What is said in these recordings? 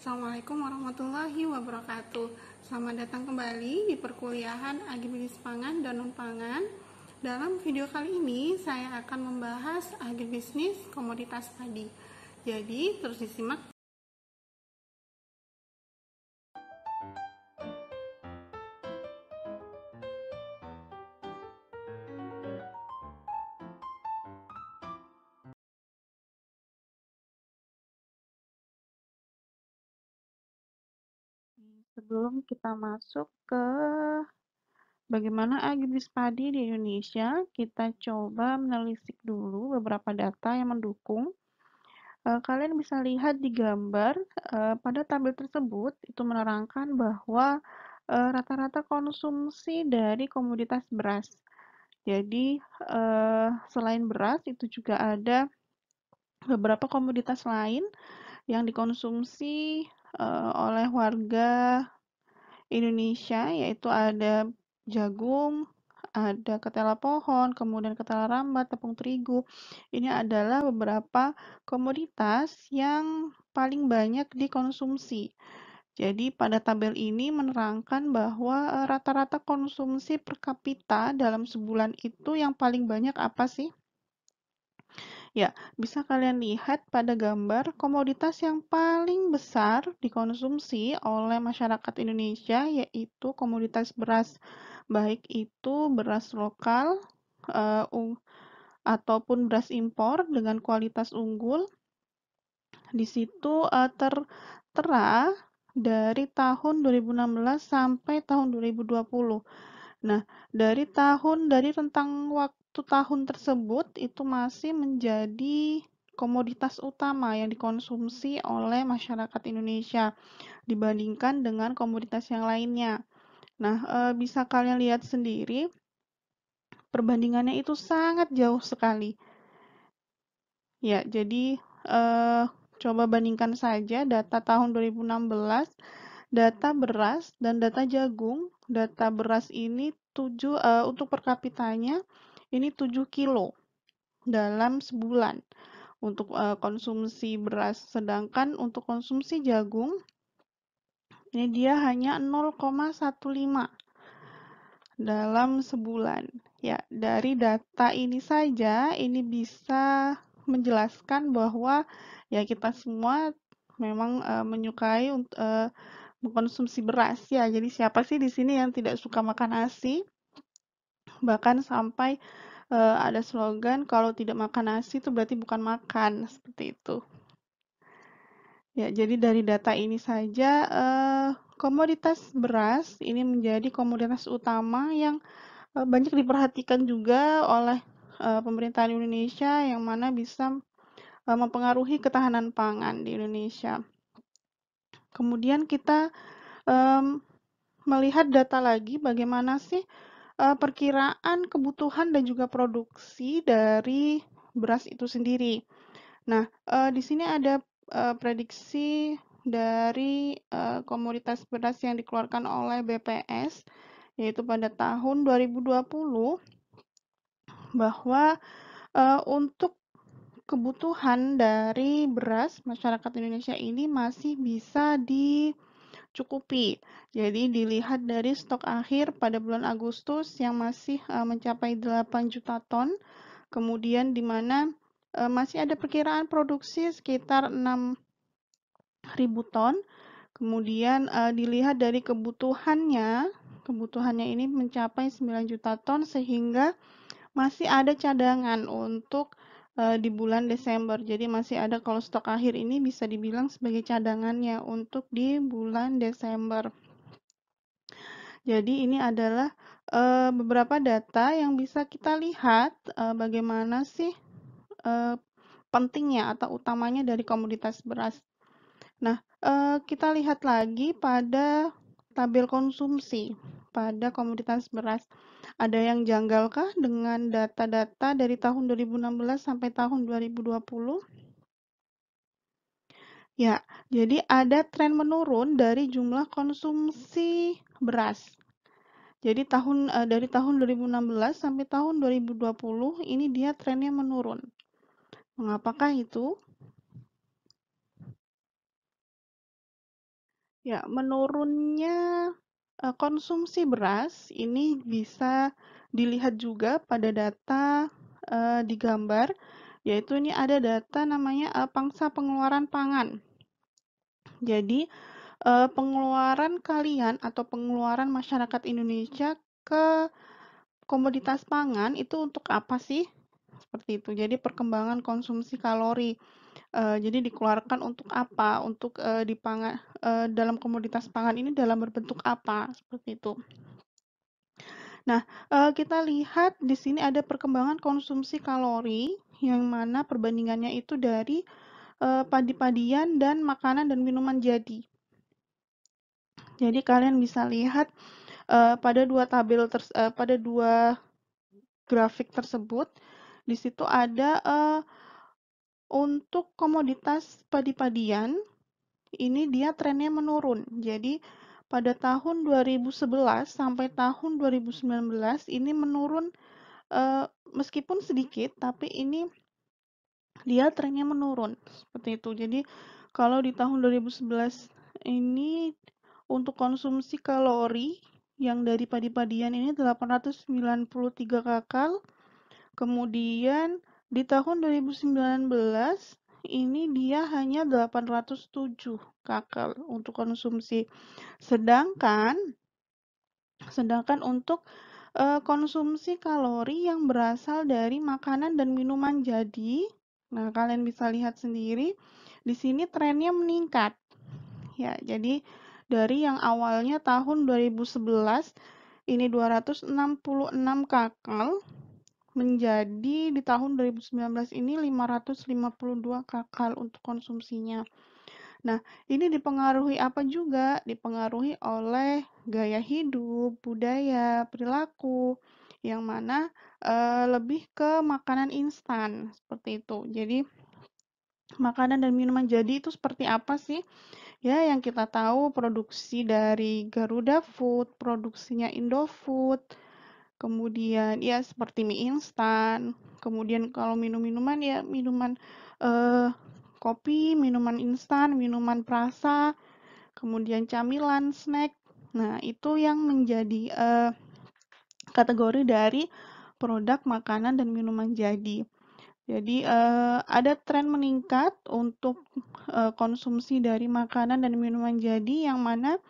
Assalamualaikum warahmatullahi wabarakatuh. Selamat datang kembali di perkuliahan Agribisnis Pangan dan Non-Pangan. Dalam video kali ini saya akan membahas agribisnis komoditas padi. Jadi terus disimak. Sebelum kita masuk ke bagaimana agribisnis padi di Indonesia, kita coba menelisik dulu beberapa data yang mendukung. Kalian bisa lihat di gambar pada tabel tersebut itu menerangkan bahwa rata-rata konsumsi dari komoditas beras. Jadi selain beras itu juga ada beberapa komoditas lain yang dikonsumsi oleh warga Indonesia, yaitu ada jagung, ada ketela pohon, kemudian ketela rambat, tepung terigu. Ini adalah beberapa komoditas yang paling banyak dikonsumsi. Jadi pada tabel ini menerangkan bahwa rata-rata konsumsi per kapita dalam sebulan itu yang paling banyak apa sih? Ya, bisa kalian lihat pada gambar komoditas yang paling besar dikonsumsi oleh masyarakat Indonesia yaitu komoditas beras, baik itu beras lokal ataupun beras impor dengan kualitas unggul. Di situ tertera dari tahun 2016 sampai tahun 2020. Nah, dari rentang waktu tahun tersebut itu masih menjadi komoditas utama yang dikonsumsi oleh masyarakat Indonesia dibandingkan dengan komoditas yang lainnya. Nah, bisa kalian lihat sendiri perbandingannya itu sangat jauh sekali. Ya, jadi coba bandingkan saja data tahun 2016, data beras dan data jagung. Data beras ini untuk per kapitanya ini 7 kilo dalam sebulan untuk konsumsi beras, sedangkan untuk konsumsi jagung ini dia hanya 0,15 dalam sebulan. Ya, dari data ini saja ini bisa menjelaskan bahwa ya kita semua memang menyukai mengkonsumsi beras ya. Jadi siapa sih di sini yang tidak suka makan nasi? Bahkan sampai ada slogan kalau tidak makan nasi itu berarti bukan makan, seperti itu. Ya, jadi dari data ini saja komoditas beras ini menjadi komoditas utama yang banyak diperhatikan juga oleh pemerintahan Indonesia yang mana bisa mempengaruhi ketahanan pangan di Indonesia. Kemudian kita melihat data lagi bagaimana sih perkiraan kebutuhan dan juga produksi dari beras itu sendiri. Nah, di sini ada prediksi dari komoditas beras yang dikeluarkan oleh BPS, yaitu pada tahun 2020, bahwa untuk kebutuhan dari beras masyarakat Indonesia ini masih bisa dicukupi. Jadi dilihat dari stok akhir pada bulan Agustus yang masih mencapai 8 juta ton, kemudian di mana masih ada perkiraan produksi sekitar 6.000 ton. Kemudian dilihat dari kebutuhannya ini mencapai 9 juta ton sehingga masih ada cadangan untuk di bulan Desember. Jadi masih ada, kalau stok akhir ini bisa dibilang sebagai cadangannya untuk di bulan Desember. Jadi ini adalah beberapa data yang bisa kita lihat bagaimana sih pentingnya atau utamanya dari komoditas beras. Nah, kita lihat lagi pada tabel konsumsi pada komoditas beras. Ada yang janggalkah dengan data-data dari tahun 2016 sampai tahun 2020? Ya, jadi ada tren menurun dari jumlah konsumsi beras. Jadi dari tahun 2016 sampai tahun 2020 ini dia trennya menurun. Mengapakah itu? Ya, menurunnya konsumsi beras ini bisa dilihat juga pada data di gambar, yaitu ini ada data namanya pangsa pengeluaran pangan. Jadi, pengeluaran kalian atau pengeluaran masyarakat Indonesia ke komoditas pangan itu untuk apa sih? Seperti itu. Jadi perkembangan konsumsi kalori. Jadi dikeluarkan untuk apa? Untuk dalam komoditas pangan ini dalam berbentuk apa? Seperti itu. Nah, kita lihat di sini ada perkembangan konsumsi kalori yang mana perbandingannya itu dari padi-padian dan makanan dan minuman jadi. Jadi kalian bisa lihat pada dua grafik tersebut, di situ ada untuk komoditas padi-padian ini dia trennya menurun. Jadi pada tahun 2011 sampai tahun 2019 ini menurun meskipun sedikit tapi ini dia trennya menurun seperti itu. Jadi kalau di tahun 2011 ini untuk konsumsi kalori yang dari padi-padian ini 893 kakal. Kemudian di tahun 2019 ini dia hanya 807 kakal untuk konsumsi. Sedangkan sedangkan untuk konsumsi kalori yang berasal dari makanan dan minuman jadi, nah kalian bisa lihat sendiri di sini trennya meningkat. Ya, jadi dari yang awalnya tahun 2011 ini 266 kakal menjadi di tahun 2019 ini 552 kakal untuk konsumsinya. Nah, ini dipengaruhi apa juga? Dipengaruhi oleh gaya hidup, budaya, perilaku, yang mana lebih ke makanan instan seperti itu. Jadi, makanan dan minuman jadi itu seperti apa sih? Ya, yang kita tahu produksi dari Garuda Food, produksinya Indofood, kemudian ya seperti mie instan, kemudian kalau minum-minuman ya minuman kopi, minuman instan, minuman perasa, kemudian camilan, snack. Nah, itu yang menjadi kategori dari produk makanan dan minuman jadi. Jadi ada tren meningkat untuk konsumsi dari makanan dan minuman jadi yang mana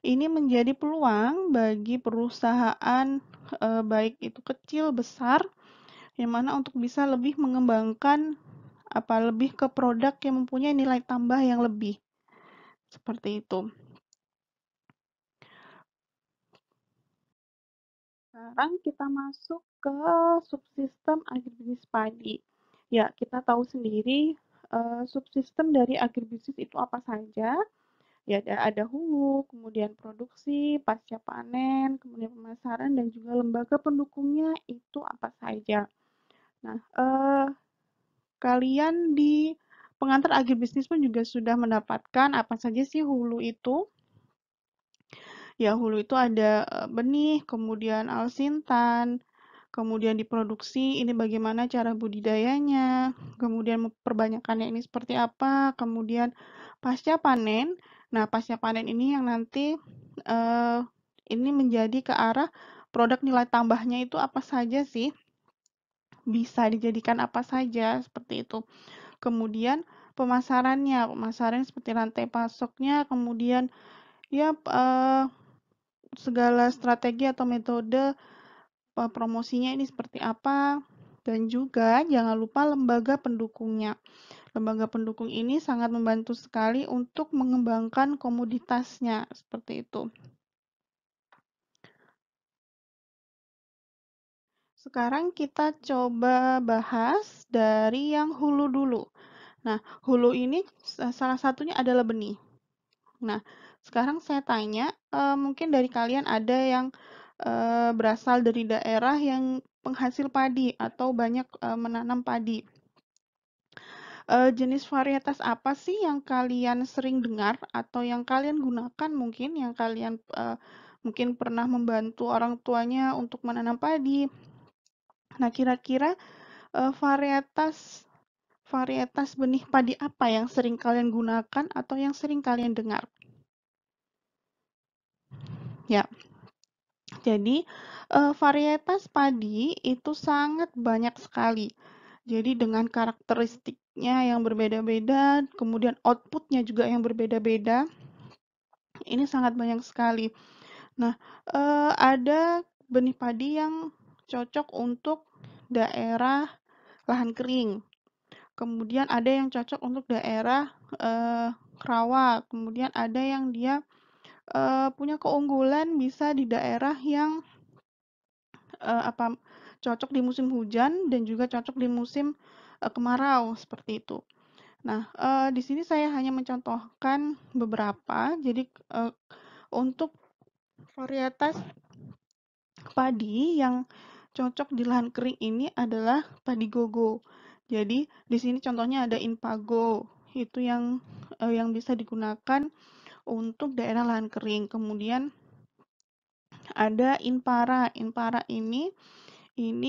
ini menjadi peluang bagi perusahaan baik itu kecil besar yang mana untuk bisa lebih mengembangkan lebih ke produk yang mempunyai nilai tambah yang lebih seperti itu. Sekarang kita masuk ke subsistem agribisnis padi. Ya, kita tahu sendiri subsistem dari agribisnis itu apa saja. Ya, ada hulu, kemudian produksi, pasca panen, kemudian pemasaran, dan juga lembaga pendukungnya itu apa saja. Nah, kalian di pengantar agribisnis pun juga sudah mendapatkan apa saja sih hulu itu. Ya, hulu itu ada benih, kemudian alsintan, kemudian diproduksi, ini bagaimana cara budidayanya, kemudian perbanyakannya ini seperti apa, kemudian pasca panen. Nah, pasca panen ini yang nanti ini menjadi ke arah produk nilai tambahnya itu apa saja sih? Bisa dijadikan apa saja seperti itu. Kemudian pemasaran seperti rantai pasoknya, kemudian ya segala strategi atau metode promosinya ini seperti apa, dan juga jangan lupa lembaga pendukungnya. Lembaga pendukung ini sangat membantu sekali untuk mengembangkan komoditasnya, seperti itu. Sekarang kita coba bahas dari yang hulu dulu. Nah, hulu ini salah satunya adalah benih. Nah, sekarang saya tanya, mungkin dari kalian ada yang berasal dari daerah yang penghasil padi atau banyak menanam padi. Jenis varietas apa sih yang kalian sering dengar atau yang kalian gunakan mungkin, yang kalian mungkin pernah membantu orang tuanya untuk menanam padi. Nah, kira-kira varietas benih padi apa yang sering kalian gunakan atau yang sering kalian dengar? Ya, jadi varietas padi itu sangat banyak sekali. Jadi dengan karakteristiknya yang berbeda-beda, kemudian outputnya juga yang berbeda-beda, ini sangat banyak sekali. Nah, ada benih padi yang cocok untuk daerah lahan kering. Kemudian ada yang cocok untuk daerah rawa. Kemudian ada yang dia punya keunggulan bisa di daerah yang cocok di musim hujan dan juga cocok di musim kemarau seperti itu. Nah, di sini saya hanya mencontohkan beberapa. Jadi untuk varietas padi yang cocok di lahan kering ini adalah padi gogo. Jadi di sini contohnya ada Impago. Itu yang bisa digunakan untuk daerah lahan kering. Kemudian ada Inpara. Inpara ini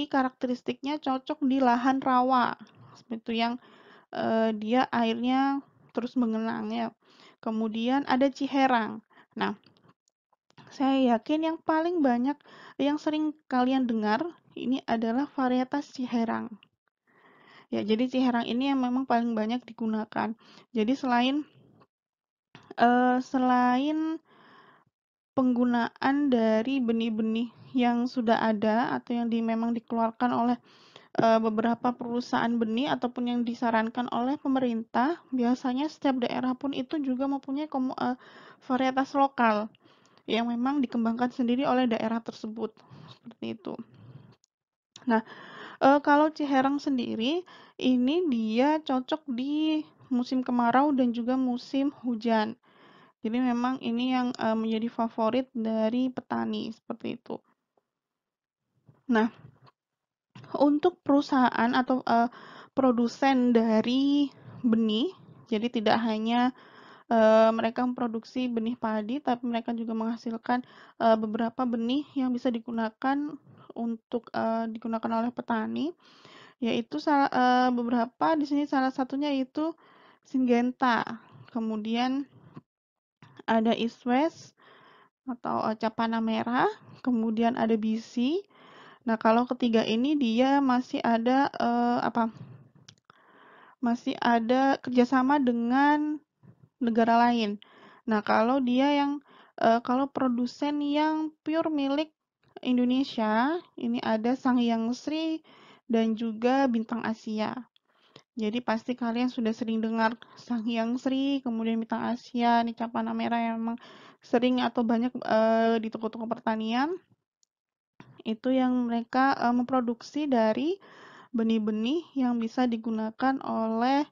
karakteristiknya cocok di lahan rawa. Seperti itu yang dia airnya terus mengenang ya. Kemudian ada Ciherang. Nah, saya yakin yang paling banyak yang sering kalian dengar ini adalah varietas Ciherang. Ya, jadi Ciherang ini yang memang paling banyak digunakan. Jadi selain penggunaan dari benih-benih yang sudah ada atau yang memang dikeluarkan oleh beberapa perusahaan benih ataupun yang disarankan oleh pemerintah, biasanya setiap daerah pun itu juga mempunyai varietas lokal yang memang dikembangkan sendiri oleh daerah tersebut. Seperti itu. Nah, kalau Ciherang sendiri, ini dia cocok di musim kemarau dan juga musim hujan. Jadi memang ini yang menjadi favorit dari petani, seperti itu. Nah, untuk perusahaan atau produsen dari benih, jadi tidak hanya mereka memproduksi benih padi, tapi mereka juga menghasilkan beberapa benih yang bisa digunakan untuk digunakan oleh petani, yaitu beberapa di sini salah satunya itu Syngenta, kemudian ada East West atau Capana Merah, kemudian ada BC. Nah, kalau ketiga ini dia masih ada masih ada kerjasama dengan negara lain. Nah, kalau dia yang kalau produsen yang pure milik Indonesia, ini ada Sangyang Sri dan juga Bintang Asia. Jadi pasti kalian sudah sering dengar Sangyang Sri, kemudian Bintang Asia, ini Capana Merah yang memang sering atau banyak di toko-toko pertanian. Itu yang mereka memproduksi dari benih-benih yang bisa digunakan oleh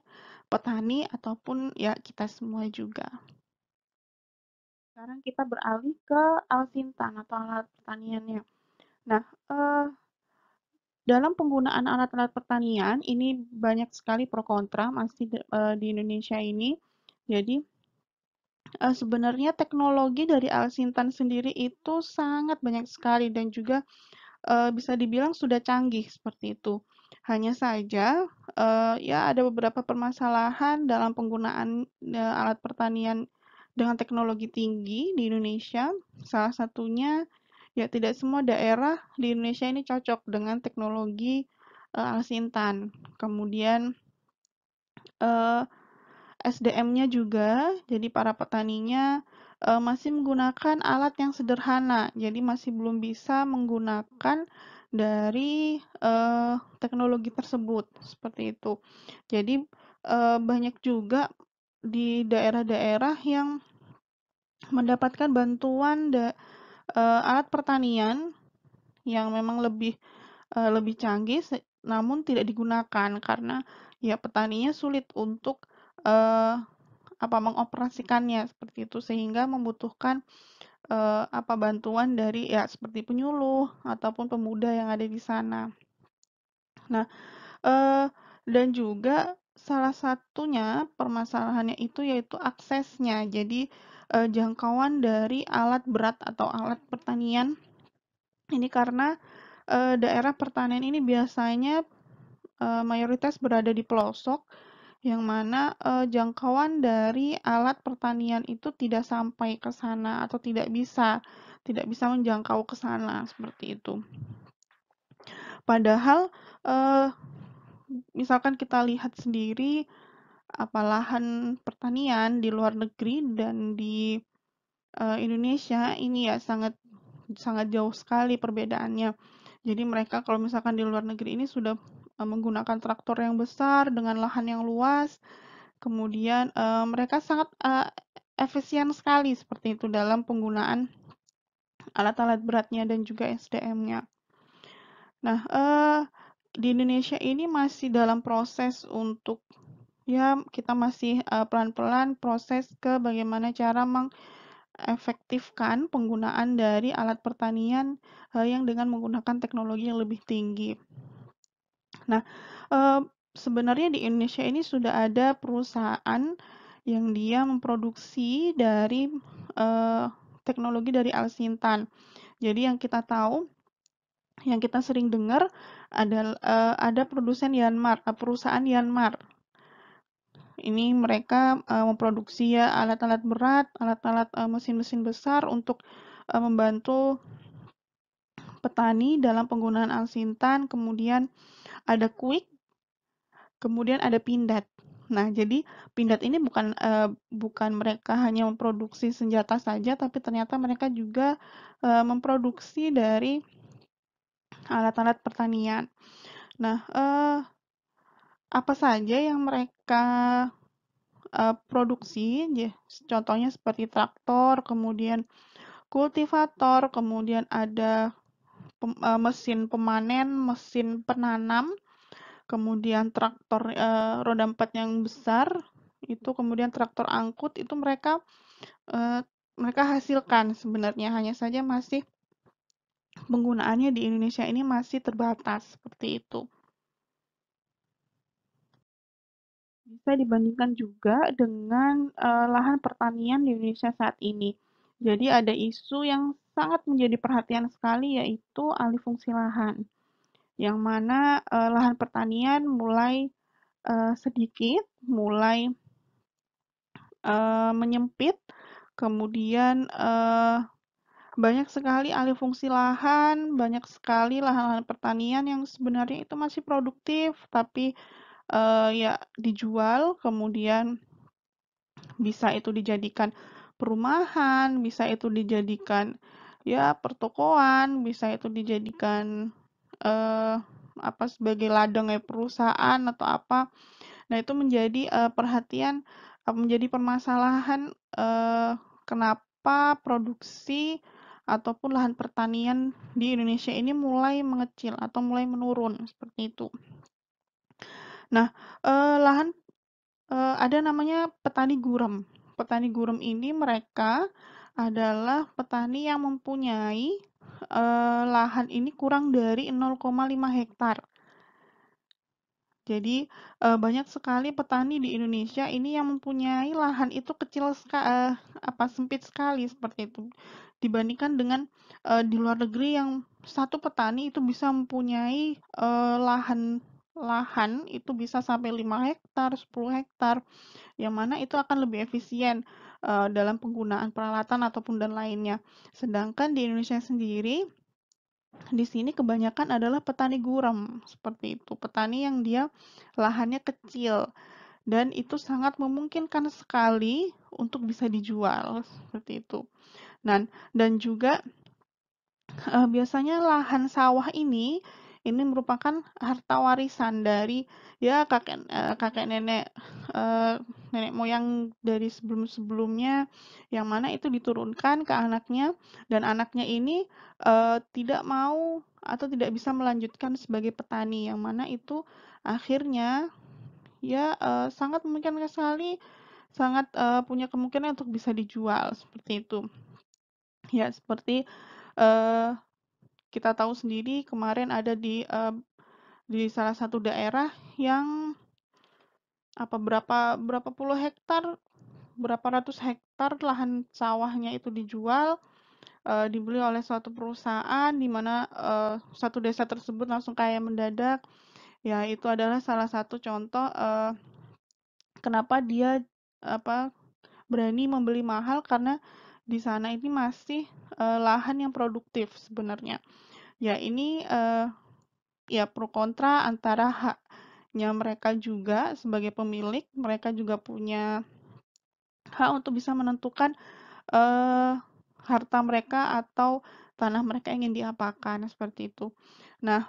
petani ataupun ya kita semua juga. Sekarang kita beralih ke alsintan atau alat pertaniannya. Nah, dalam penggunaan alat-alat pertanian ini banyak sekali pro kontra masih di Indonesia ini. Jadi sebenarnya teknologi dari alsintan sendiri itu sangat banyak sekali dan juga bisa dibilang sudah canggih seperti itu. Hanya saja ya ada beberapa permasalahan dalam penggunaan alat pertanian dengan teknologi tinggi di Indonesia. Salah satunya ya tidak semua daerah di Indonesia ini cocok dengan teknologi alsintan. Kemudian SDM-nya juga, jadi para petaninya masih menggunakan alat yang sederhana, jadi masih belum bisa menggunakan dari teknologi tersebut, seperti itu. Jadi banyak juga di daerah-daerah yang mendapatkan bantuan alat pertanian yang memang lebih canggih, namun tidak digunakan karena ya petaninya sulit untuk mengoperasikannya seperti itu sehingga membutuhkan bantuan dari ya seperti penyuluh ataupun pemuda yang ada di sana. Nah, dan juga salah satunya permasalahannya itu yaitu aksesnya. Jadi jangkauan dari alat berat atau alat pertanian ini karena daerah pertanian ini biasanya mayoritas berada di pelosok yang mana jangkauan dari alat pertanian itu tidak sampai ke sana atau tidak bisa tidak bisa menjangkau ke sana seperti itu. Padahal misalkan kita lihat sendiri lahan pertanian di luar negeri dan di Indonesia ini ya sangat sangat jauh sekali perbedaannya. Jadi mereka kalau misalkan di luar negeri ini sudah menggunakan traktor yang besar dengan lahan yang luas, kemudian mereka sangat efisien sekali seperti itu dalam penggunaan alat-alat beratnya dan juga SDM-nya. Nah, di Indonesia ini masih dalam proses untuk ya kita masih pelan-pelan proses ke bagaimana cara mengefektifkan penggunaan dari alat pertanian yang dengan menggunakan teknologi yang lebih tinggi. Nah, sebenarnya di Indonesia ini sudah ada perusahaan yang dia memproduksi dari teknologi dari Alsintan. Jadi yang kita tahu, yang kita sering dengar ada produsen Yanmar, perusahaan Yanmar. Ini mereka memproduksi ya alat-alat berat, alat-alat mesin-mesin besar untuk membantu petani dalam penggunaan Alsintan. Kemudian ada Quick, kemudian ada Pindad. Nah, jadi Pindad ini bukan mereka hanya memproduksi senjata saja, tapi ternyata mereka juga memproduksi dari alat-alat pertanian. Nah, apa saja yang mereka produksi? Contohnya seperti traktor, kemudian kultivator, kemudian ada mesin pemanen, mesin penanam, kemudian traktor roda 4 yang besar, itu kemudian traktor angkut, itu mereka hasilkan sebenarnya, hanya saja masih penggunaannya di Indonesia ini masih terbatas seperti itu. Bisa dibandingkan juga dengan lahan pertanian di Indonesia saat ini. Jadi ada isu yang sangat menjadi perhatian sekali, yaitu alih fungsi lahan, yang mana lahan pertanian mulai sedikit, mulai menyempit, kemudian banyak sekali alih fungsi lahan, banyak sekali lahan-lahan pertanian yang sebenarnya itu masih produktif, tapi ya dijual, kemudian bisa itu dijadikan perumahan, bisa itu dijadikan ya pertokoan, bisa itu dijadikan sebagai ladang perusahaan atau apa. Nah, itu menjadi perhatian, menjadi permasalahan kenapa produksi ataupun lahan pertanian di Indonesia ini mulai mengecil atau mulai menurun seperti itu. Nah, lahan ada namanya petani gurem. Petani gurem ini mereka adalah petani yang mempunyai lahan ini kurang dari 0,5 hektar. Jadi banyak sekali petani di Indonesia ini yang mempunyai lahan itu kecil sempit sekali seperti itu. Dibandingkan dengan di luar negeri yang satu petani itu bisa mempunyai lahan itu bisa sampai 5 hektar, 10 hektar, yang mana itu akan lebih efisien dalam penggunaan peralatan ataupun dan lainnya. Sedangkan di Indonesia sendiri di sini kebanyakan adalah petani gurem, seperti itu. Petani yang dia lahannya kecil dan itu sangat memungkinkan sekali untuk bisa dijual, seperti itu. Dan juga biasanya lahan sawah ini merupakan harta warisan dari ya kakek nenek nenek moyang dari sebelum-sebelumnya, yang mana itu diturunkan ke anaknya, dan anaknya ini tidak mau atau tidak bisa melanjutkan sebagai petani, yang mana itu akhirnya ya sangat memungkinkan sekali, sangat punya kemungkinan untuk bisa dijual seperti itu. Ya, seperti kita tahu sendiri kemarin ada di salah satu daerah yang berapa puluh hektar, berapa ratus hektar lahan sawahnya itu dijual, dibeli oleh suatu perusahaan di mana satu desa tersebut langsung kaya mendadak. Ya, itu adalah salah satu contoh kenapa dia berani membeli mahal, karena di sana ini masih lahan yang produktif sebenarnya. Ya ini ya pro kontra antara haknya mereka juga sebagai pemilik, mereka juga punya hak untuk bisa menentukan eh, harta mereka atau tanah mereka ingin diapakan seperti itu. Nah,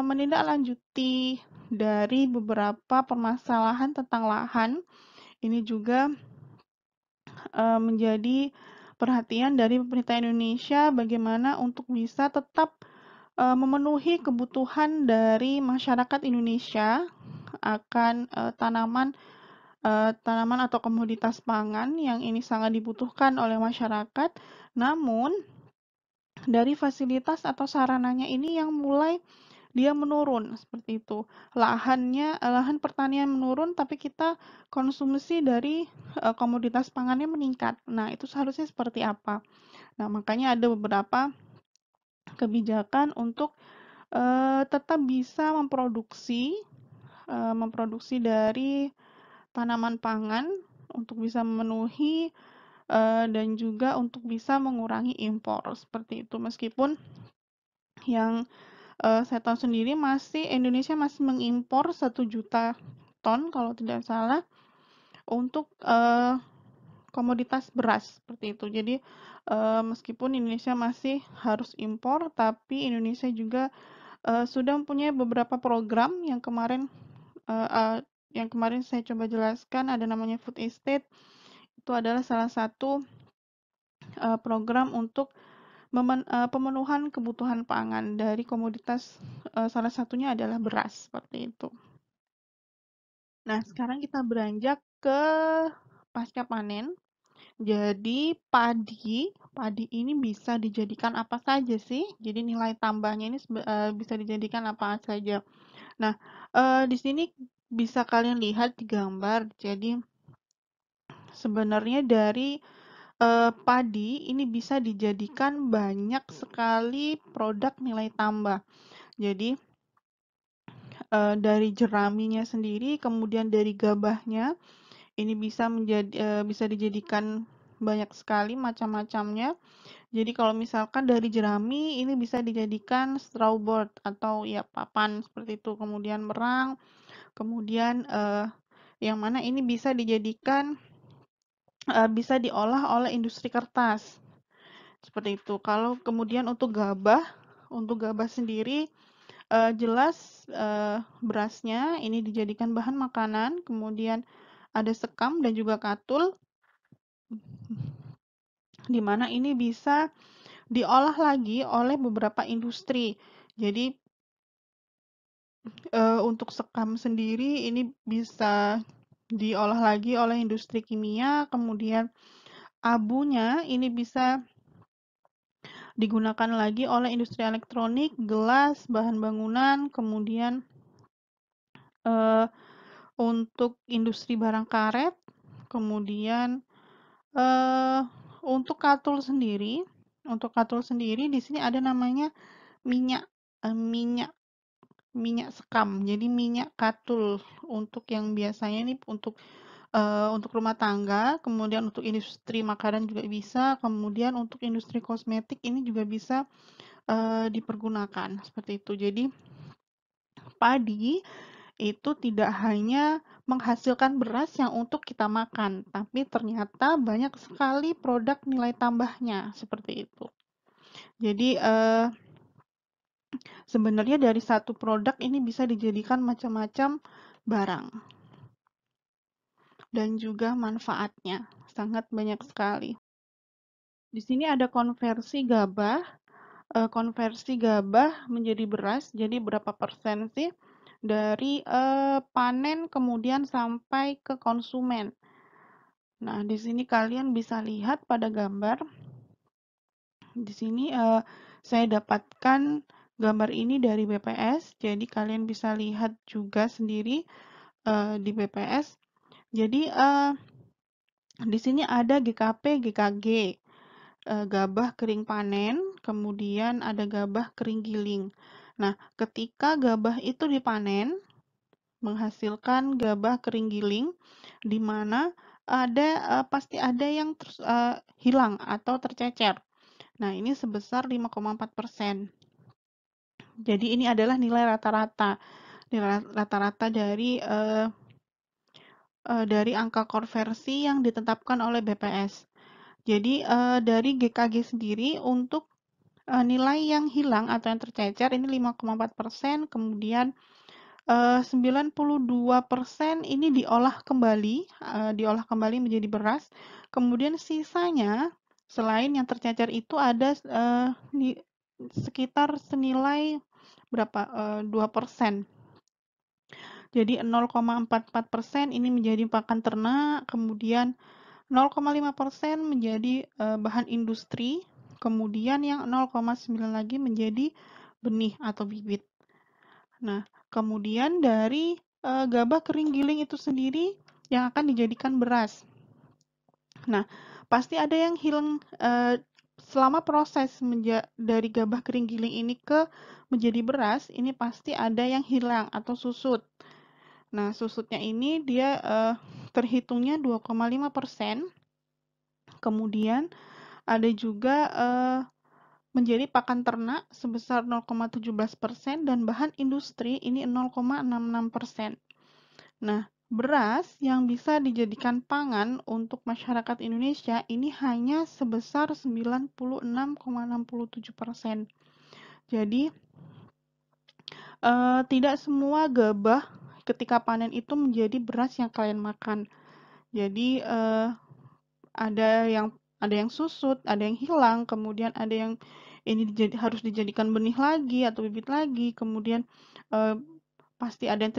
menindaklanjuti dari beberapa permasalahan tentang lahan, ini juga menjadi perhatian dari pemerintah Indonesia bagaimana untuk bisa tetap memenuhi kebutuhan dari masyarakat Indonesia akan tanaman atau komoditas pangan yang ini sangat dibutuhkan oleh masyarakat. Namun dari fasilitas atau sarananya ini yang mulai dia menurun seperti itu. Lahan pertanian menurun tapi kita konsumsi dari komoditas pangannya meningkat. Nah, itu seharusnya seperti apa? Nah, makanya ada beberapa kebijakan untuk tetap bisa memproduksi dari tanaman pangan untuk bisa memenuhi dan juga untuk bisa mengurangi impor seperti itu. Meskipun yang saya tahu sendiri Indonesia masih mengimpor 1 juta ton kalau tidak salah untuk komoditas beras seperti itu. Jadi meskipun Indonesia masih harus impor, tapi Indonesia juga sudah mempunyai beberapa program yang kemarin saya coba jelaskan, ada namanya food estate. Itu adalah salah satu program untuk pemenuhan kebutuhan pangan dari komoditas, salah satunya adalah beras seperti itu. Nah, sekarang kita beranjak ke pasca panen. Jadi padi ini bisa dijadikan apa saja sih? Jadi nilai tambahnya ini bisa dijadikan apa saja. Nah, di sini bisa kalian lihat di gambar. Jadi sebenarnya dari padi ini bisa dijadikan banyak sekali produk nilai tambah. Jadi dari jeraminya sendiri, kemudian dari gabahnya, ini bisa dijadikan banyak sekali macam-macamnya. Jadi kalau misalkan dari jerami ini bisa dijadikan strawboard atau ya papan seperti itu. Kemudian merang, kemudian yang mana ini bisa bisa diolah oleh industri kertas. Seperti itu. Kalau kemudian untuk gabah sendiri jelas berasnya ini dijadikan bahan makanan, kemudian ada sekam dan juga katul, di mana ini bisa diolah lagi oleh beberapa industri. Jadi untuk sekam sendiri ini bisa diolah lagi oleh industri kimia, kemudian abunya ini bisa digunakan lagi oleh industri elektronik, gelas, bahan bangunan, kemudian untuk industri barang karet, kemudian untuk katul sendiri di sini ada namanya minyak minyak sekam. Jadi minyak katul untuk yang biasanya ini untuk rumah tangga, kemudian untuk industri makanan juga bisa, kemudian untuk industri kosmetik ini juga bisa dipergunakan seperti itu. Jadi padi itu tidak hanya menghasilkan beras yang untuk kita makan, tapi ternyata banyak sekali produk nilai tambahnya seperti itu. Jadi sebenarnya dari satu produk ini bisa dijadikan macam-macam barang dan juga manfaatnya sangat banyak sekali. Di sini ada konversi gabah menjadi beras. Jadi berapa persen sih dari panen kemudian sampai ke konsumen. Nah, di sini kalian bisa lihat pada gambar. Di sini saya dapatkan gambar ini dari BPS. Jadi kalian bisa lihat juga sendiri di BPS. Jadi di sini ada GKP, GKG, gabah kering panen, kemudian ada gabah kering giling. Nah, ketika gabah itu dipanen, menghasilkan gabah kering giling, di mana pasti ada yang hilang atau tercecer. Nah, ini sebesar 5,4%. Jadi ini adalah nilai rata-rata dari angka konversi yang ditetapkan oleh BPS. Jadi dari GKG sendiri untuk nilai yang hilang atau yang tercecer ini 5,4%, kemudian 92% ini diolah kembali menjadi beras. Kemudian sisanya selain yang tercecer itu ada sekitar senilai berapa? 2%. Jadi 0,44% ini menjadi pakan ternak, kemudian 0,5% menjadi bahan industri, kemudian yang 0,9 lagi menjadi benih atau bibit. Nah, kemudian dari gabah kering giling itu sendiri yang akan dijadikan beras. Nah, pasti ada yang hilang selama proses dari gabah kering giling ini menjadi beras, ini pasti ada yang hilang atau susut. Nah, susutnya ini dia terhitungnya 2,5%. Kemudian ada juga menjadi pakan ternak sebesar 0,17% dan bahan industri ini 0,66%. Nah, beras yang bisa dijadikan pangan untuk masyarakat Indonesia ini hanya sebesar 96,67%. Jadi, tidak semua gabah ketika panen itu menjadi beras yang kalian makan. Jadi, ada yang susut, ada yang hilang, kemudian ada yang ini harus dijadikan benih lagi atau bibit lagi, kemudian pasti ada yang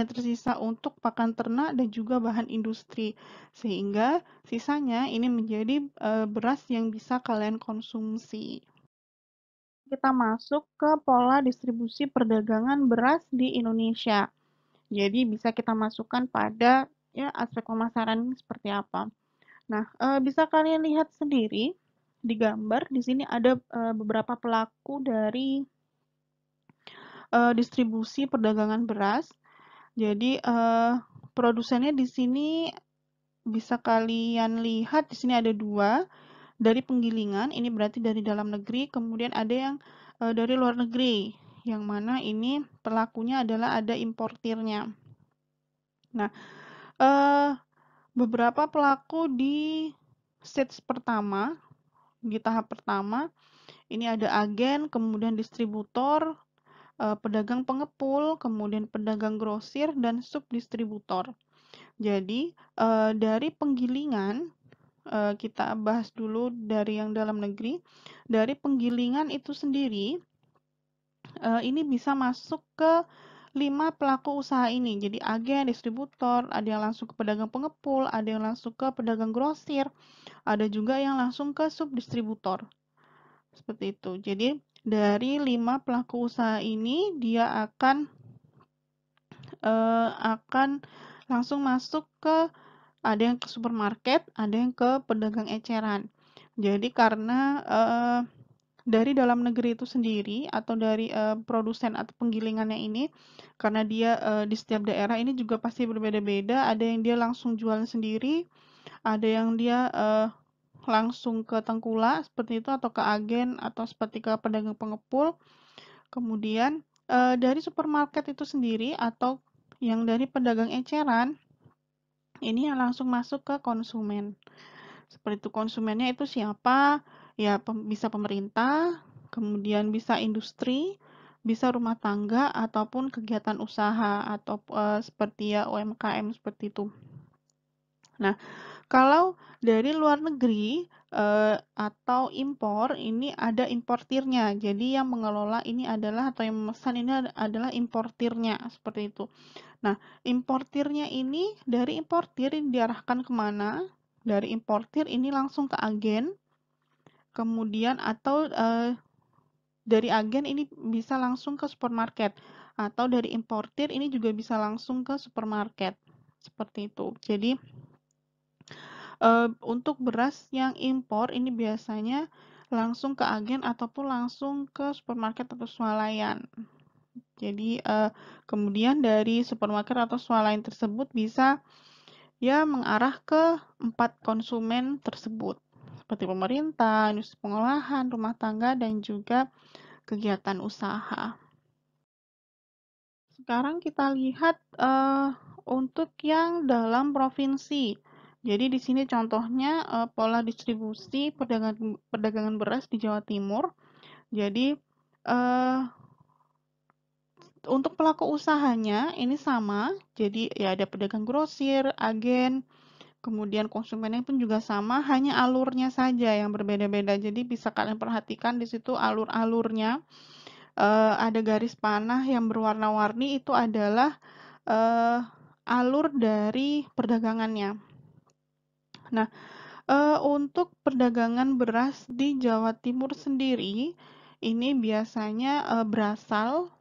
tersisa untuk pakan ternak dan juga bahan industri, sehingga sisanya ini menjadi beras yang bisa kalian konsumsi. Kita masuk ke pola distribusi perdagangan beras di Indonesia. Jadi bisa kita masukkan pada ya aspek pemasaran seperti apa. Nah, bisa kalian lihat sendiri di gambar. Di sini ada beberapa pelaku dari distribusi perdagangan beras. Jadi produsennya di sini bisa kalian lihat di sini ada 2 dari penggilingan. Ini berarti dari dalam negeri. Kemudian ada yang dari luar negeri, yang mana ini pelakunya adalah ada importirnya. Nah, beberapa pelaku di stage pertama, di tahap pertama, ini ada agen, kemudian distributor, pedagang pengepul, kemudian pedagang grosir, dan subdistributor. Jadi, dari penggilingan, kita bahas dulu dari yang dalam negeri. Dari penggilingan itu sendiri, ini bisa masuk ke 5 pelaku usaha ini. Jadi agen, distributor, ada yang langsung ke pedagang pengepul, ada yang langsung ke pedagang grosir, ada juga yang langsung ke subdistributor. Seperti itu. Jadi dari 5 pelaku usaha ini dia akan langsung masuk ke ada yang ke supermarket, ada yang ke pedagang eceran. Jadi karena dari dalam negeri itu sendiri atau dari produsen atau penggilingannya ini, karena dia di setiap daerah ini juga pasti berbeda-beda. Ada yang dia langsung jual sendiri, ada yang dia langsung ke tengkulak seperti itu atau ke agen atau seperti ke pedagang pengepul. Kemudian dari supermarket itu sendiri atau yang dari pedagang eceran ini yang langsung masuk ke konsumen. Seperti itu, konsumennya itu siapa? Ya bisa pemerintah, kemudian bisa industri, bisa rumah tangga ataupun kegiatan usaha atau seperti ya UMKM seperti itu. Nah, kalau dari luar negeri atau impor, ini ada importirnya. Jadi yang mengelola ini adalah atau yang memesan ini adalah importirnya, seperti itu. Nah, importirnya ini dari importir ini diarahkan kemana? Dari importir ini langsung ke agen, kemudian atau dari agen ini bisa langsung ke supermarket, atau dari importir ini juga bisa langsung ke supermarket, seperti itu. Jadi untuk beras yang impor ini biasanya langsung ke agen ataupun langsung ke supermarket atau swalayan. Jadi kemudian dari supermarket atau swalayan tersebut bisa yang mengarah ke 4 konsumen tersebut, seperti pemerintah, industri pengolahan, rumah tangga, dan juga kegiatan usaha. Sekarang kita lihat untuk yang dalam provinsi. Jadi di sini contohnya pola distribusi perdagangan beras di Jawa Timur. Jadi untuk pelaku usahanya ini sama. Jadi ya ada pedagang grosir, agen, kemudian konsumennya pun juga sama, hanya alurnya saja yang berbeda-beda. Jadi bisa kalian perhatikan di situ alur-alurnya. Ada garis panah yang berwarna-warni, itu adalah alur dari perdagangannya. Nah, untuk perdagangan beras di Jawa Timur sendiri, ini biasanya berasal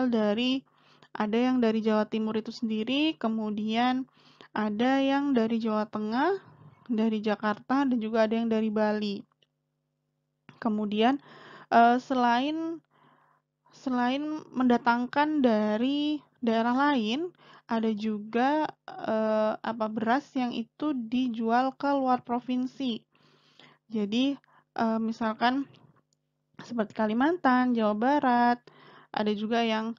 dari, ada yang dari Jawa Timur itu sendiri, kemudian ada yang dari Jawa Tengah, dari Jakarta, dan juga ada yang dari Bali. Kemudian selain mendatangkan dari daerah lain, ada juga beras yang itu dijual ke luar provinsi. Jadi misalkan seperti Kalimantan, Jawa Barat, ada juga yang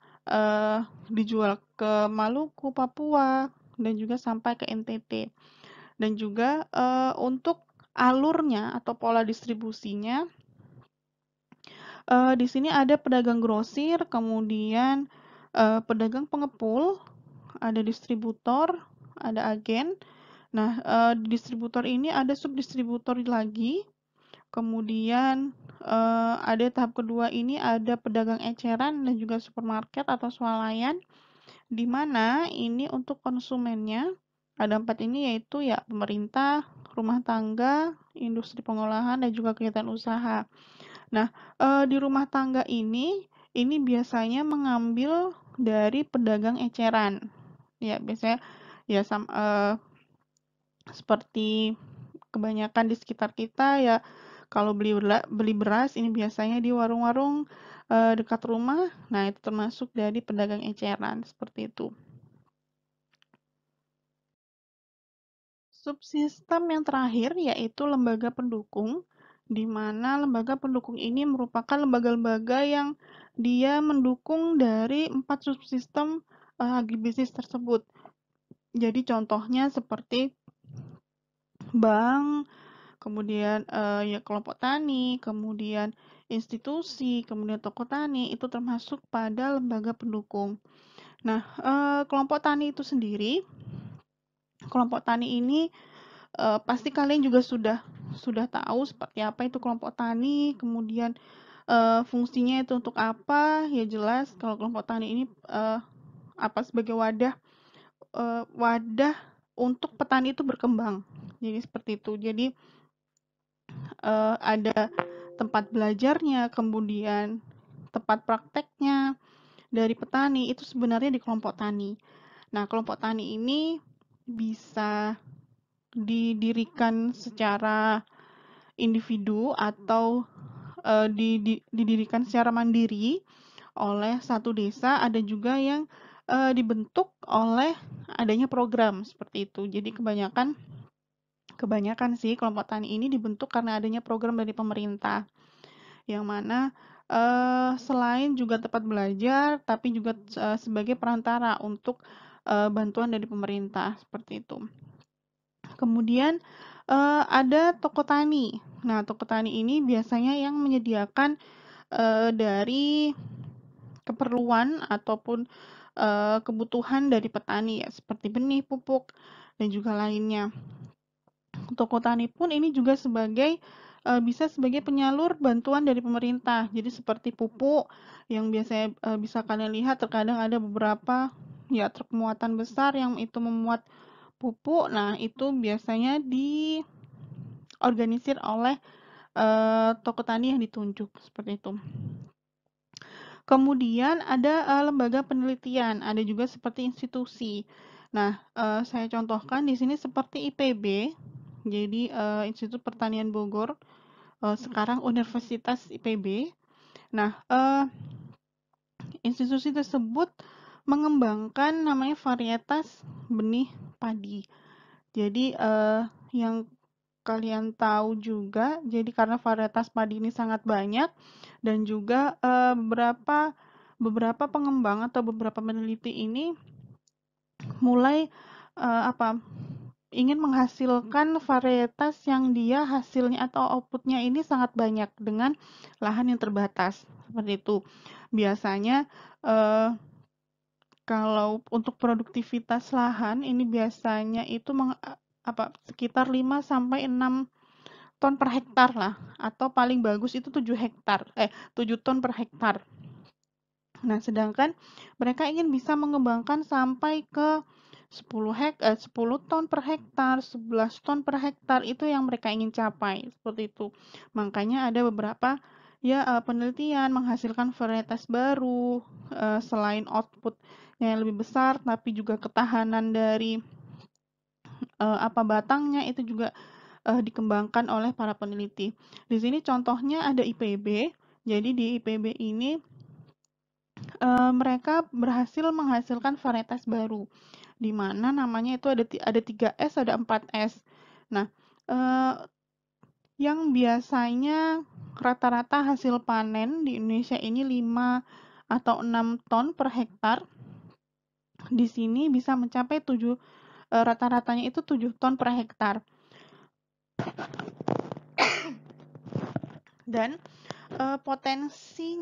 dijual ke Maluku, Papua, dan juga sampai ke NTT. Dan juga untuk alurnya atau pola distribusinya, di sini ada pedagang grosir, kemudian pedagang pengepul, ada distributor, ada agen. Nah, di distributor ini ada subdistributor lagi. Kemudian ada tahap kedua, ini ada pedagang eceran dan juga supermarket atau swalayan, di mana ini untuk konsumennya ada 4 ini, yaitu ya pemerintah, rumah tangga, industri pengolahan, dan juga kegiatan usaha. Nah, di rumah tangga ini biasanya mengambil dari pedagang eceran. Ya, biasanya ya seperti kebanyakan di sekitar kita ya, kalau beli beras ini biasanya di warung-warung dekat rumah. Nah, itu termasuk dari pedagang eceran, seperti itu. Subsistem yang terakhir yaitu lembaga pendukung, di mana lembaga pendukung ini merupakan lembaga-lembaga yang dia mendukung dari 4 subsistem agribisnis tersebut. Jadi contohnya seperti bank, kemudian ya kelompok tani, kemudian institusi, kemudian toko tani, itu termasuk pada lembaga pendukung. Nah, kelompok tani itu sendiri, kelompok tani ini pasti kalian juga sudah tahu seperti apa itu kelompok tani, kemudian fungsinya itu untuk apa. Ya jelas kalau kelompok tani ini sebagai wadah untuk petani itu berkembang. Jadi seperti itu. Jadi ada tempat belajarnya, kemudian tempat prakteknya dari petani itu sebenarnya di kelompok tani. Nah, kelompok tani ini bisa didirikan secara individu atau didirikan secara mandiri oleh satu desa. Ada juga yang dibentuk oleh adanya program seperti itu. Jadi kebanyakan sih kelompok tani ini dibentuk karena adanya program dari pemerintah, yang mana selain juga tempat belajar, tapi juga sebagai perantara untuk bantuan dari pemerintah, seperti itu. Kemudian ada toko tani. Nah, toko tani ini biasanya yang menyediakan dari keperluan ataupun kebutuhan dari petani ya, seperti benih, pupuk, dan juga lainnya. Toko tani pun ini juga bisa sebagai penyalur bantuan dari pemerintah. Jadi seperti pupuk yang biasanya bisa kalian lihat, terkadang ada beberapa ya truk muatan besar yang itu memuat pupuk. Nah, itu biasanya diorganisir oleh toko tani yang ditunjuk, seperti itu. Kemudian ada lembaga penelitian, ada juga seperti institusi. Nah, saya contohkan di sini seperti IPB, jadi Institut Pertanian Bogor, sekarang Universitas IPB. Nah, institusi tersebut mengembangkan namanya varietas benih padi. Jadi yang kalian tahu juga, jadi karena varietas padi ini sangat banyak dan juga beberapa pengembang atau beberapa peneliti ini mulai ingin menghasilkan varietas yang dia hasilnya atau outputnya ini sangat banyak dengan lahan yang terbatas seperti itu. Biasanya kalau untuk produktivitas lahan ini biasanya itu sekitar 5 sampai 6 ton per hektar lah, atau paling bagus itu 7 ton per hektar. Nah, sedangkan mereka ingin bisa mengembangkan sampai ke 10 ton per hektar, 11 ton per hektar, itu yang mereka ingin capai, seperti itu. Makanya ada beberapa penelitian menghasilkan varietas baru, selain output yang lebih besar, tapi juga ketahanan dari batangnya itu juga dikembangkan oleh para peneliti. Di sini contohnya ada IPB. Jadi di IPB ini mereka berhasil menghasilkan varietas baru, di mana namanya itu ada 3S, ada 4S. Nah, yang biasanya rata-rata hasil panen di Indonesia ini 5 atau 6 ton per hektar, di sini bisa mencapai rata-ratanya itu 7 ton per hektar. Dan potensi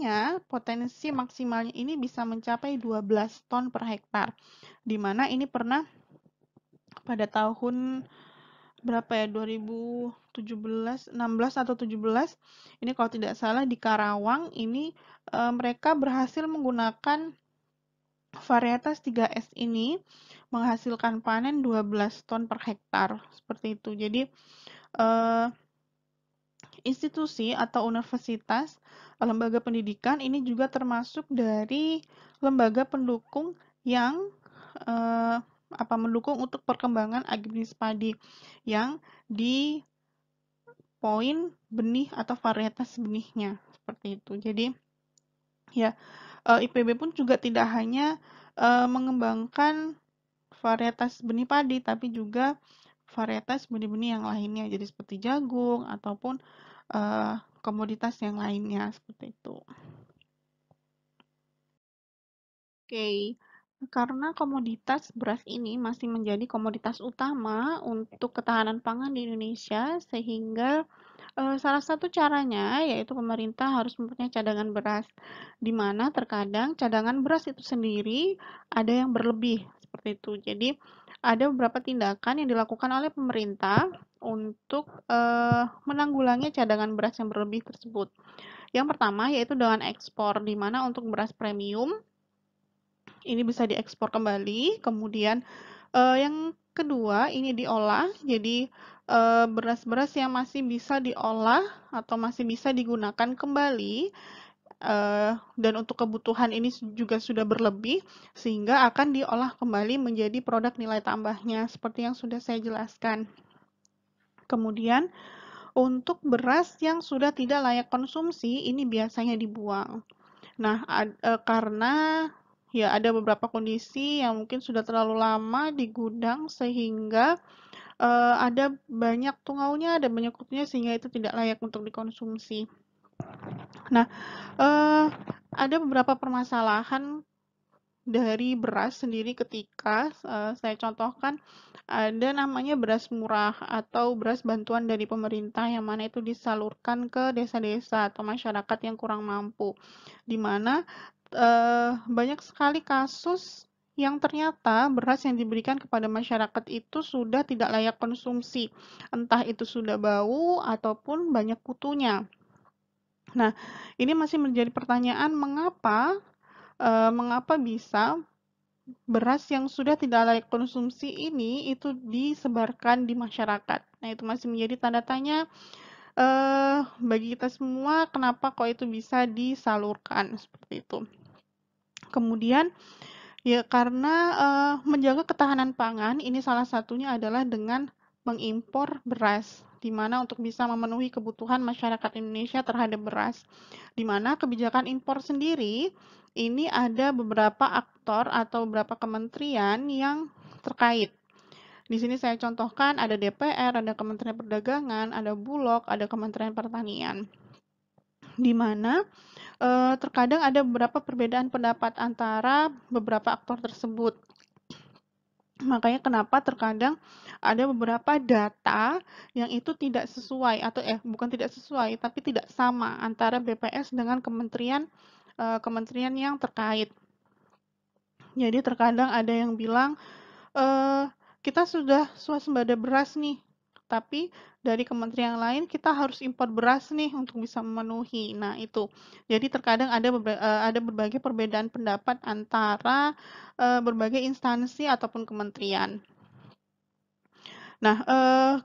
maksimalnya ini bisa mencapai 12 ton per hektar, di mana ini pernah pada tahun berapa ya, 2017, 16 atau 17, ini kalau tidak salah di Karawang ini mereka berhasil menggunakan varietas 3S ini menghasilkan panen 12 ton per hektar, seperti itu. Jadi institusi atau universitas, lembaga pendidikan ini juga termasuk dari lembaga pendukung yang mendukung untuk perkembangan agribisnis padi yang di poin benih atau varietas benihnya, seperti itu. Jadi ya IPB pun juga tidak hanya mengembangkan varietas benih padi, tapi juga varietas benih-benih yang lainnya, jadi seperti jagung ataupun komoditas yang lainnya, seperti itu. Oke, karena komoditas beras ini masih menjadi komoditas utama untuk ketahanan pangan di Indonesia, sehingga salah satu caranya yaitu pemerintah harus mempunyai cadangan beras, di mana terkadang cadangan beras itu sendiri ada yang berlebih, seperti itu. Jadi ada beberapa tindakan yang dilakukan oleh pemerintah untuk menanggulangi cadangan beras yang berlebih tersebut. Yang pertama yaitu dengan ekspor, di mana untuk beras premium ini bisa diekspor kembali. Kemudian yang kedua ini diolah, jadi beras-beras yang masih bisa diolah atau masih bisa digunakan kembali, dan untuk kebutuhan ini juga sudah berlebih, sehingga akan diolah kembali menjadi produk nilai tambahnya, seperti yang sudah saya jelaskan. Kemudian untuk beras yang sudah tidak layak konsumsi, ini biasanya dibuang. Nah, karena ya ada beberapa kondisi yang mungkin sudah terlalu lama di gudang sehingga ada banyak tungaunya, ada banyak kutunya sehingga itu tidak layak untuk dikonsumsi. Nah, ada beberapa permasalahan dari beras sendiri ketika saya contohkan ada namanya beras murah atau beras bantuan dari pemerintah yang mana itu disalurkan ke desa-desa atau masyarakat yang kurang mampu, di mana banyak sekali kasus yang ternyata beras yang diberikan kepada masyarakat itu sudah tidak layak konsumsi, entah itu sudah bau ataupun banyak kutunya. Nah, ini masih menjadi pertanyaan mengapa bisa beras yang sudah tidak layak konsumsi ini itu disebarkan di masyarakat. Nah, itu masih menjadi tanda tanya bagi kita semua, kenapa kok itu bisa disalurkan seperti itu. Kemudian ya karena menjaga ketahanan pangan ini salah satunya adalah dengan mengimpor beras, di mana untuk bisa memenuhi kebutuhan masyarakat Indonesia terhadap beras. Di mana kebijakan impor sendiri ini ada beberapa aktor atau beberapa kementerian yang terkait, Di sini saya contohkan ada DPR, ada Kementerian Perdagangan, ada Bulog, ada Kementerian Pertanian. Di mana terkadang ada beberapa perbedaan pendapat antara beberapa aktor tersebut. Makanya kenapa terkadang ada beberapa data yang itu tidak sesuai atau bukan tidak sesuai tapi tidak sama antara BPS dengan kementerian yang terkait. Jadi terkadang ada yang bilang kita sudah swasembada beras nih, tapi dari kementerian lain kita harus impor beras nih untuk bisa memenuhi. Nah, itu. Jadi terkadang ada berbagai perbedaan pendapat antara berbagai instansi ataupun kementerian. Nah,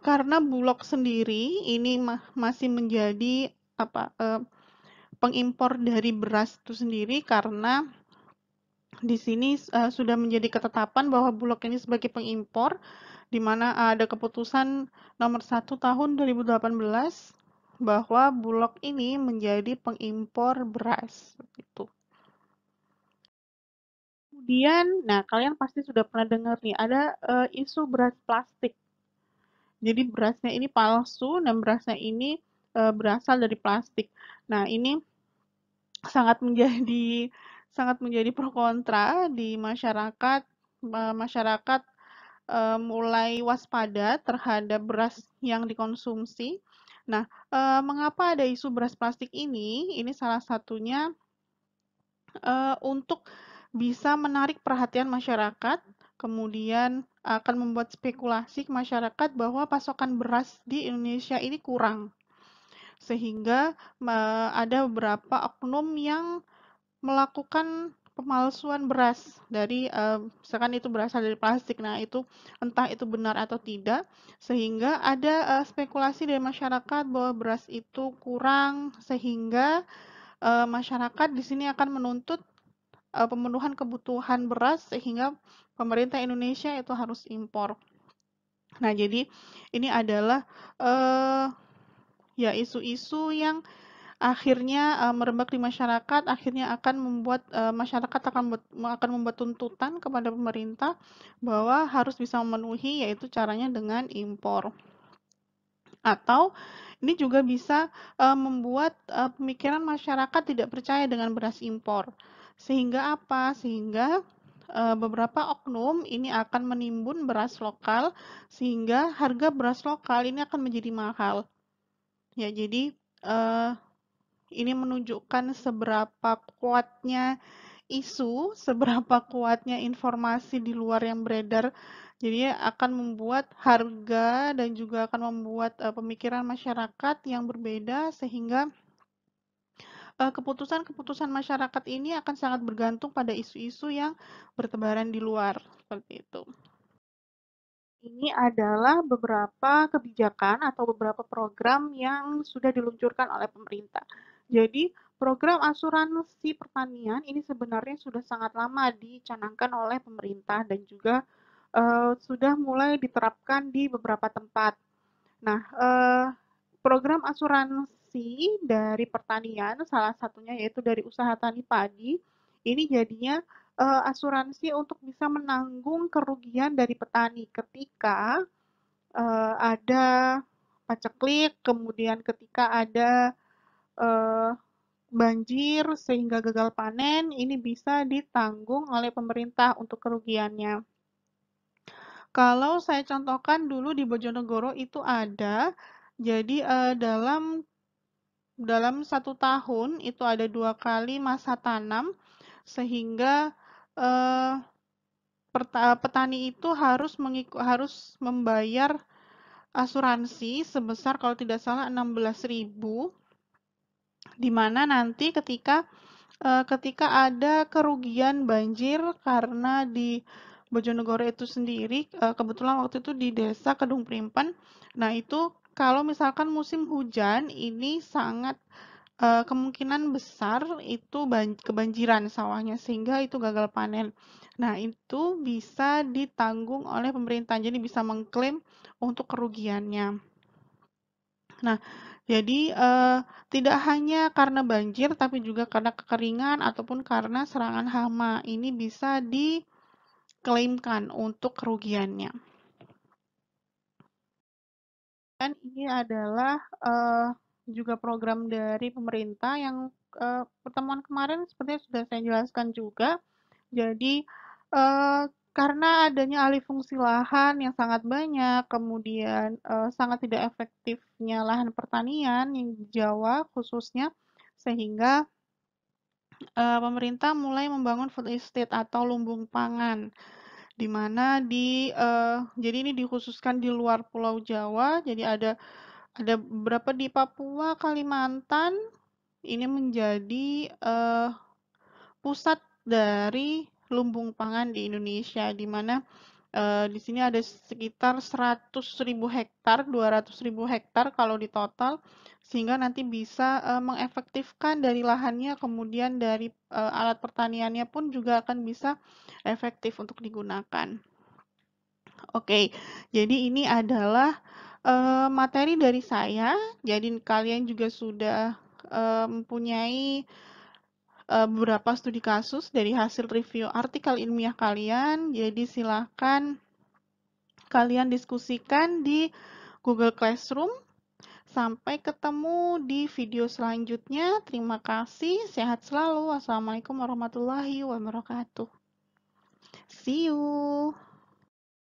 karena Bulog sendiri ini masih menjadi pengimpor dari beras itu sendiri, karena di sini sudah menjadi ketetapan bahwa Bulog ini sebagai pengimpor, di mana ada keputusan nomor 1 tahun 2018 bahwa Bulog ini menjadi pengimpor beras. Gitu. Kemudian, nah kalian pasti sudah pernah dengar nih, ada isu beras plastik. Jadi berasnya ini palsu dan berasnya ini berasal dari plastik. Nah, ini sangat menjadi pro kontra di masyarakat. Masyarakat mulai waspada terhadap beras yang dikonsumsi. Nah, mengapa ada isu beras plastik ini? Ini salah satunya untuk bisa menarik perhatian masyarakat, kemudian akan membuat spekulasi ke masyarakat bahwa pasokan beras di Indonesia ini kurang. Sehingga ada beberapa oknum yang melakukan pemalsuan beras dari misalkan itu berasal dari plastik. Nah, itu entah itu benar atau tidak, sehingga ada spekulasi dari masyarakat bahwa beras itu kurang, sehingga masyarakat di sini akan menuntut pemenuhan kebutuhan beras, sehingga pemerintah Indonesia itu harus impor. Nah, jadi ini adalah ya isu-isu yang akhirnya merebak di masyarakat, akhirnya akan membuat masyarakat akan membuat tuntutan kepada pemerintah bahwa harus bisa memenuhi, yaitu caranya dengan impor. Atau ini juga bisa membuat pemikiran masyarakat tidak percaya dengan beras impor. Sehingga apa? Sehingga beberapa oknum ini akan menimbun beras lokal, sehingga harga beras lokal ini akan menjadi mahal. Ya, jadi ini menunjukkan seberapa kuatnya isu, seberapa kuatnya informasi di luar yang beredar. Jadi akan membuat harga dan juga akan membuat pemikiran masyarakat yang berbeda, sehingga keputusan-keputusan masyarakat ini akan sangat bergantung pada isu-isu yang bertebaran di luar, seperti itu. Ini adalah beberapa kebijakan atau beberapa program yang sudah diluncurkan oleh pemerintah. Jadi, program asuransi pertanian ini sebenarnya sudah sangat lama dicanangkan oleh pemerintah dan juga sudah mulai diterapkan di beberapa tempat. Nah, program asuransi dari pertanian, salah satunya yaitu dari usaha tani padi, ini jadinya asuransi untuk bisa menanggung kerugian dari petani ketika ada paceklik, kemudian ketika ada banjir sehingga gagal panen, ini bisa ditanggung oleh pemerintah untuk kerugiannya. Kalau saya contohkan dulu di Bojonegoro itu ada, jadi dalam 1 tahun itu ada 2 kali masa tanam, sehingga petani itu harus membayar asuransi sebesar kalau tidak salah 16.000, di mana nanti ketika ada kerugian banjir karena di Bojonegoro itu sendiri, kebetulan waktu itu di desa Kedung Primpen. Nah, itu kalau misalkan musim hujan ini sangat kemungkinan besar itu kebanjiran sawahnya, sehingga itu gagal panen. Nah, itu bisa ditanggung oleh pemerintah, jadi bisa mengklaim untuk kerugiannya. Nah, jadi tidak hanya karena banjir, tapi juga karena kekeringan ataupun karena serangan hama. Ini bisa diklaimkan untuk kerugiannya. Dan ini adalah juga program dari pemerintah yang pertemuan kemarin sepertinya sudah saya jelaskan juga. Jadi karena adanya alih fungsi lahan yang sangat banyak, kemudian sangat tidak efektifnya lahan pertanian yang di Jawa khususnya, sehingga pemerintah mulai membangun food estate atau lumbung pangan, di mana jadi ini dikhususkan di luar Pulau Jawa, jadi ada beberapa di Papua, Kalimantan, ini menjadi pusat dari lumbung pangan di Indonesia, di mana di sini ada sekitar 100.000 hektar, 200.000 hektar kalau di total, sehingga nanti bisa mengefektifkan dari lahannya, kemudian dari alat pertaniannya pun juga akan bisa efektif untuk digunakan. Oke, jadi ini adalah materi dari saya. Jadi kalian juga sudah mempunyai beberapa studi kasus dari hasil review artikel ilmiah kalian. Jadi silakan kalian diskusikan di Google Classroom. Sampai ketemu di video selanjutnya. Terima kasih. Sehat selalu. Wassalamualaikum warahmatullahi wabarakatuh. See you.